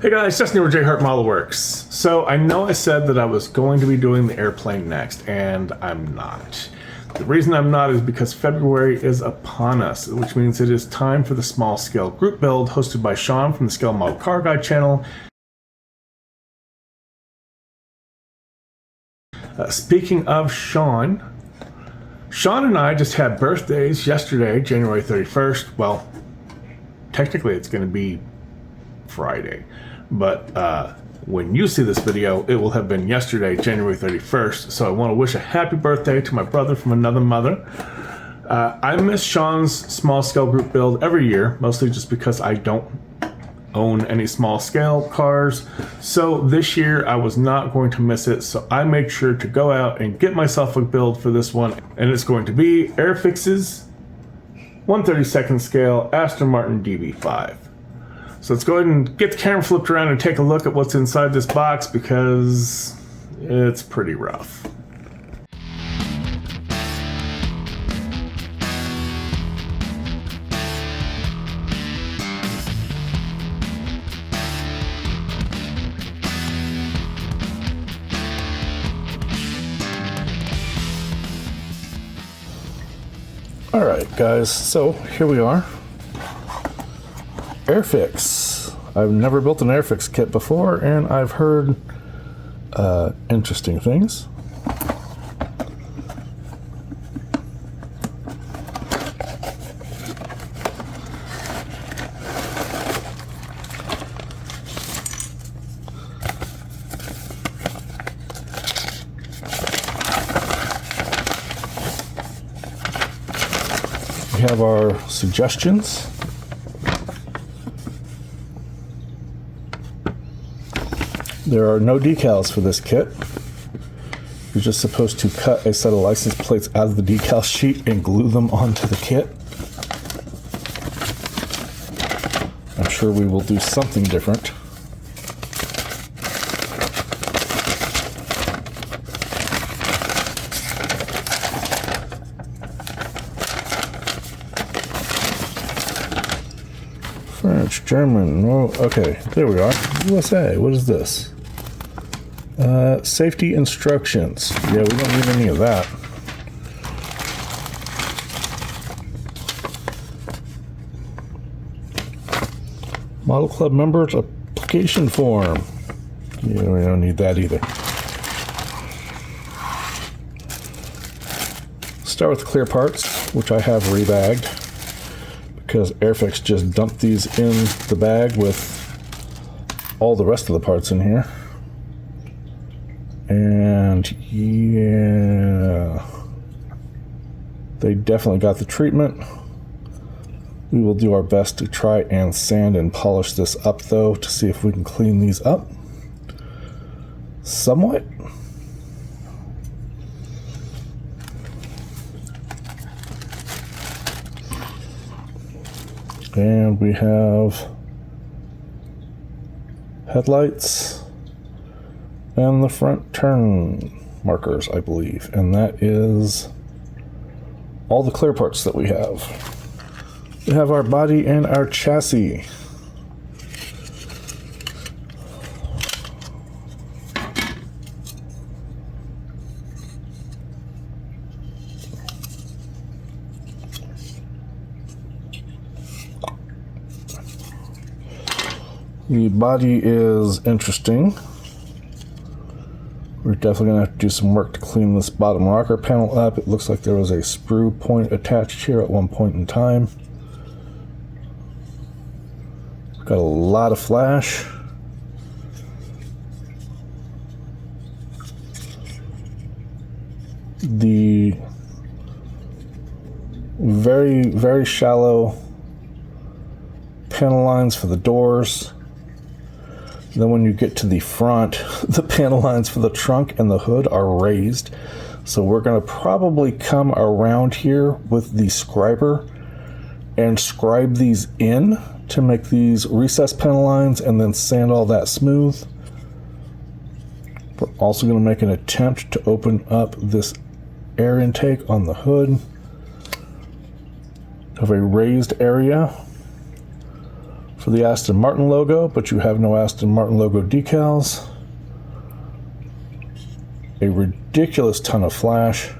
Hey guys, Justin here with JHart Modelworks. So I know I said that I was going to be doing the airplane next, and I'm not. The reason I'm not is because February is upon us, which means it is time for the small scale group build hosted by Shawn from the Scale Model Car Guide channel. Speaking of Shawn and I just had birthdays yesterday, January 31st. Well, technically it's going to be Friday, but when you see this video, it will have been yesterday, January 31st. So I want to wish a happy birthday to my brother from another mother. I miss Shawn's small scale group build every year, mostly just because I don't own any small scale cars. So this year I was not going to miss it. So I made sure to go out and get myself a build for this one. And it's going to be Airfix's 1/32 scale Aston Martin DB5. So let's go ahead and get the camera flipped around and take a look at what's inside this box, because it's pretty rough. Alright guys, so here we are. Airfix. I've never built an Airfix kit before, and I've heard interesting things. We have our suggestions. There are no decals for this kit. You're just supposed to cut a set of license plates out of the decal sheet and glue them onto the kit. I'm sure we will do something different. French, German, no, okay, there we are. USA, what is this? Safety instructions. Yeah, we don't need any of that. Model Club members application form. Yeah, we don't need that either. Start with the clear parts, which I have rebagged, because Airfix just dumped these in the bag with all the rest of the parts in here. And yeah, they definitely got the treatment. We will do our best to try and sand and polish this up though, to see if we can clean these up somewhat. And we have headlights and the front turn markers, I believe. And that is all the clear parts that we have. We have our body and our chassis. The body is interesting. We're definitely going to have to do some work to clean this bottom rocker panel up. It looks like there was a sprue point attached here at one point in time. Got a lot of flash. The very, very shallow panel lines for the doors. Then when you get to the front, the panel lines for the trunk and the hood are raised. So we're going to probably come around here with the scriber and scribe these in to make these recessed panel lines and then sand all that smooth. We're also going to make an attempt to open up this air intake on the hood. Have a raised area for the Aston Martin logo, but you have no Aston Martin logo decals. A ridiculous ton of flash.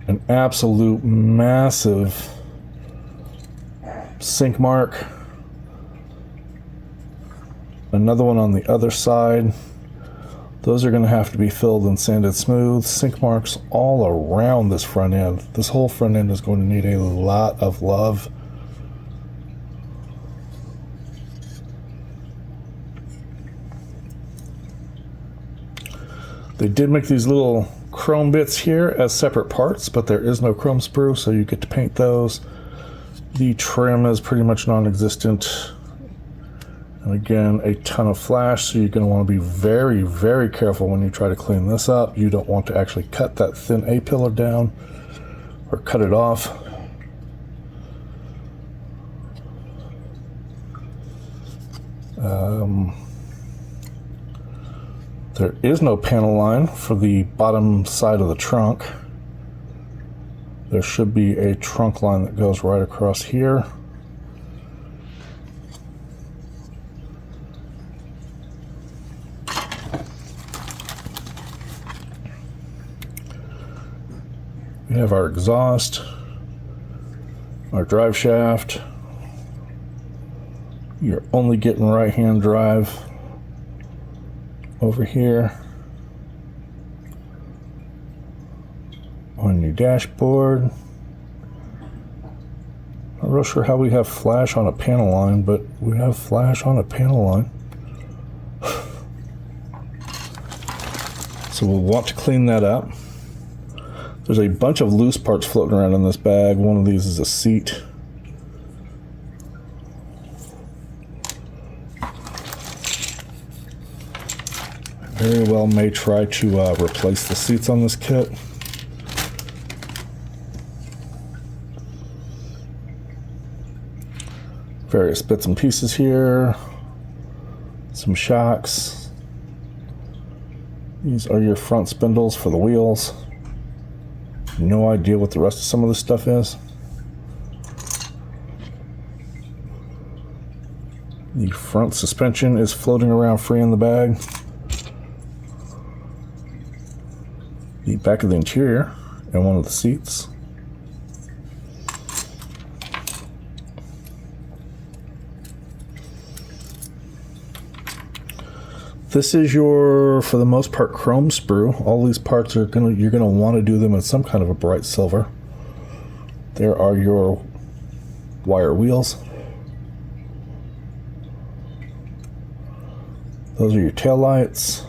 An absolute massive sink mark. Another one on the other side. Those are going to have to be filled and sanded smooth. Sink marks all around this front end. This whole front end is going to need a lot of love. They did make these little chrome bits here as separate parts, but there is no chrome sprue, so you get to paint those. The trim is pretty much non-existent. And again, a ton of flash, so you're going to want to be very, very careful when you try to clean this up. You don't want to actually cut that thin A-pillar down or cut it off. There is no panel line for the bottom side of the trunk. There should be a trunk line that goes right across here. We have our exhaust, our drive shaft. You're only getting right-hand drive over here on your dashboard. Not real sure how we have flash on a panel line, but we have flash on a panel line. So we'll want to clean that up. There's a bunch of loose parts floating around in this bag. One of these is a seat. Very well may try to replace the seats on this kit. Various bits and pieces here. Some shocks. These are your front spindles for the wheels. No idea what the rest of some of this stuff is. The front suspension is floating around free in the bag. The back of the interior and one of the seats. This is your, for the most part, chrome sprue. All these parts are you're gonna want to do them in some kind of a bright silver. There are your wire wheels. Those are your tail lights.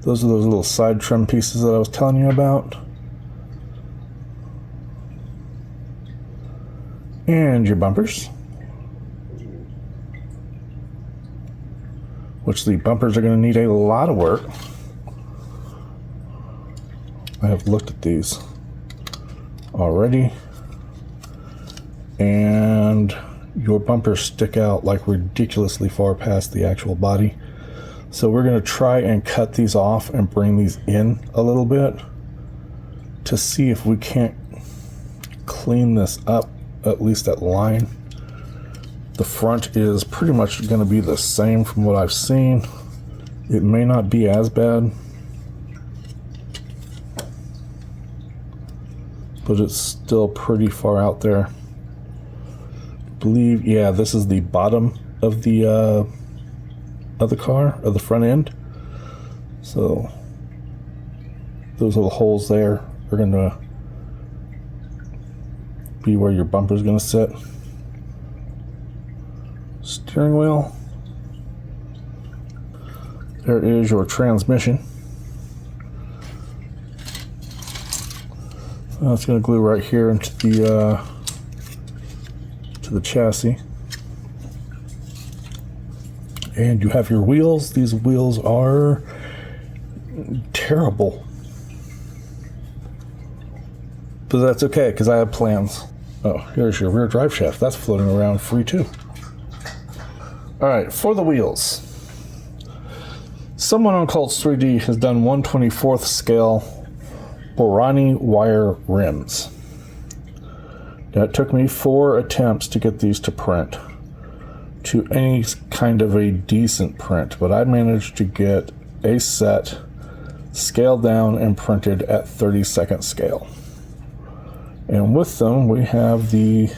Those are those little side trim pieces that I was telling you about. And your bumpers. Which the bumpers are going to need a lot of work. I have looked at these already. And your bumpers stick out like ridiculously far past the actual body. So we're going to try and cut these off and bring these in a little bit to see if we can't clean this up, at least that line. The front is pretty much going to be the same from what I've seen. It may not be as bad, but it's still pretty far out there. I believe, yeah, this is the bottom of the car, of the front end. So those little holes there are going to be where your bumper is going to sit. Steering wheel. There is your transmission. It's going to glue right here into the to the chassis. And you have your wheels. These wheels are terrible, but that's okay because I have plans. Oh, here's your rear drive shaft. That's floating around free too. All right, for the wheels. Someone on Cults 3D has done 1/24th scale Borani wire rims. Now, it took me 4 attempts to get these to print. to any kind of a decent print, but I managed to get a set scaled down and printed at 32nd scale. And with them we have the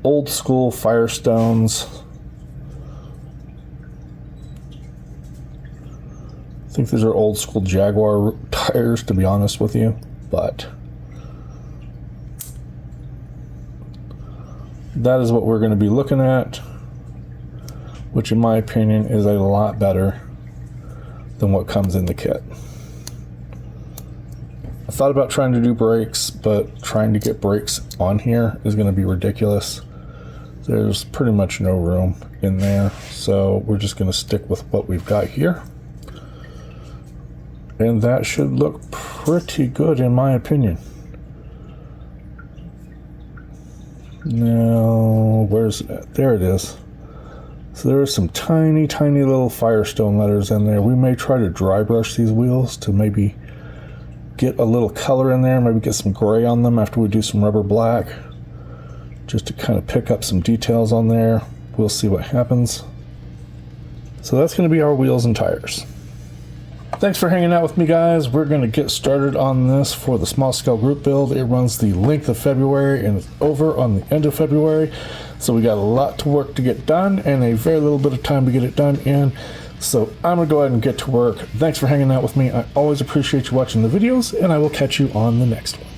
old school Firestones. I think these are old school Jaguar tires, to be honest with you, but that is what we're going to be looking at, which in my opinion is a lot better than what comes in the kit. I thought about trying to do brakes, but trying to get brakes on here is going to be ridiculous. There's pretty much no room in there, so we're just going to stick with what we've got here. And that should look pretty good in my opinion. Now, where's it? There it is. So there are some tiny, tiny little Firestone letters in there. We may try to dry brush these wheels to maybe get a little color in there, maybe get some gray on them after we do some rubber black, just to kind of pick up some details on there. We'll see what happens. So that's going to be our wheels and tires. Thanks for hanging out with me, guys. We're going to get started on this for the small scale group build. It runs the length of February and it's over on the end of February. So we got a lot to work to get done and a very little bit of time to get it done in. So I'm going to go ahead and get to work. Thanks for hanging out with me. I always appreciate you watching the videos, and I will catch you on the next one.